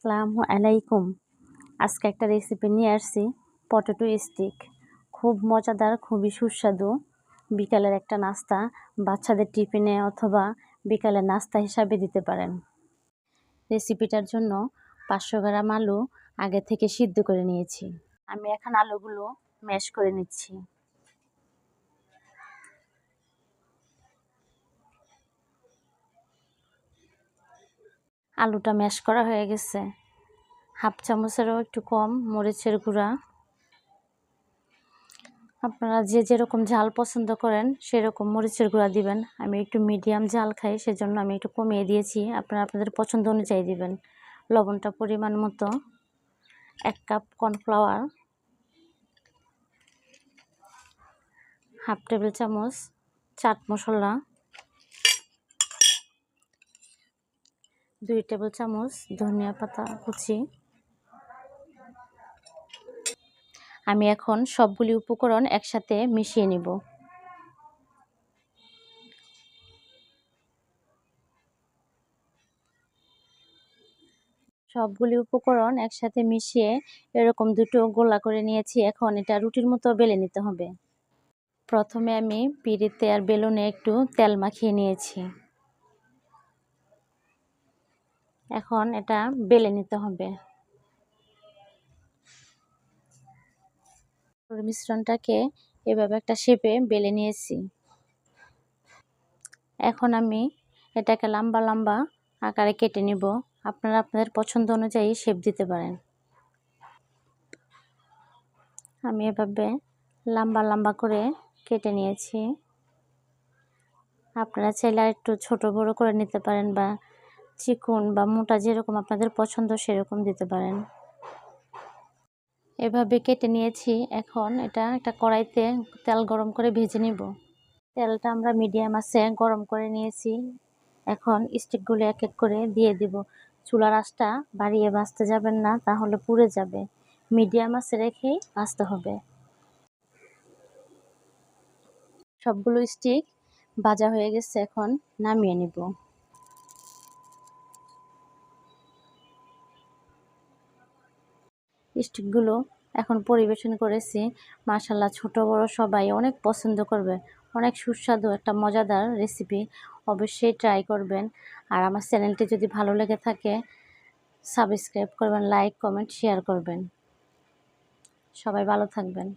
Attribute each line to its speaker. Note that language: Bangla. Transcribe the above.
Speaker 1: আসসালামু আলাইকুম। আজকে একটা রেসিপি নিয়ে আসছি, পটেটো স্টিক। খুব মজাদার, খুবই সুস্বাদু। বিকালের একটা নাস্তা, বাচ্চাদের টিফিনে অথবা বিকালের নাস্তা হিসাবে দিতে পারেন। রেসিপিটার জন্য 500 গ্রাম আলু আগে থেকে সিদ্ধ করে নিয়েছি। আমি এখন আলুগুলো ম্যাশ করে নিচ্ছি। আলুটা ম্যাশ করা হয়ে গেছে। হাফ চামচেরও একটু কম মরিচের গুঁড়া। আপনারা যে যেরকম ঝাল পছন্দ করেন সেরকম মরিচের গুঁড়া দিবেন। আমি একটু মিডিয়াম ঝাল খাই, সেজন্য আমি একটু কমিয়ে দিয়েছি। আপনারা আপনাদের পছন্দ অনুযায়ী দিবেন। লবণটা পরিমাণ মতো। 1 কাপ কর্নফ্লাওয়ার, হাফ টেবিল চামচ চাট মশলা, 2 টেবিল চামচ ধনিয়া পাতা কুচি। আমি এখন সবগুলি উপকরণ একসাথে মিশিয়ে নিব। সবগুলি উপকরণ একসাথে মিশিয়ে এরকম দুটো গোলা করে নিয়েছি। এখন এটা রুটির মতো বেলে নিতে হবে। প্রথমে আমি পিঁড়িতে আর বেলুনে একটু তেল মাখিয়ে নিয়েছি। এখন এটা বেলে নিতে হবে। মিশ্রণটাকে এভাবে একটা শেপে বেলে নিয়েছি। এখন আমি এটাকে লম্বা লম্বা আকারে কেটে নিব। আপনারা আপনাদের পছন্দ অনুযায়ী শেপ দিতে পারেন। আমি এভাবে লম্বা লম্বা করে কেটে নিয়েছি। আপনারা চাইলে আর একটু ছোট বড় করে নিতে পারেন, বা চিকন বা মোটা যেরকম আপনাদের পছন্দ সেরকম দিতে পারেন। এভাবে কেটে নিয়েছি। এখন এটা একটা কড়াইতে তেল গরম করে ভেজে নিব। তেলটা আমরা মিডিয়াম আঁচে গরম করে নিয়েছি। এখন স্টিকগুলো এক এক করে দিয়ে দিব। চুলার আঁচটা বাড়িয়ে ভাজতে যাবেন না, তাহলে পুড়ে যাবে। মিডিয়াম আঁচে রেখেই ভাজতে হবে। সবগুলো স্টিক ভাজা হয়ে গেছে, এখন নামিয়ে নিব। স্টিকগুলো এখন পরিবেশন করেছি। মাশাআল্লাহ, ছোট বড় সবাই অনেক পছন্দ করবে। অনেক সুস্বাদু একটা মজাদার রেসিপি। অবশ্যই ট্রাই করবেন। আর আমার চ্যানেলটি যদি ভালো লেগে থাকে সাবস্ক্রাইব করবেন, লাইক কমেন্ট শেয়ার করবেন। সবাই ভালো থাকবেন।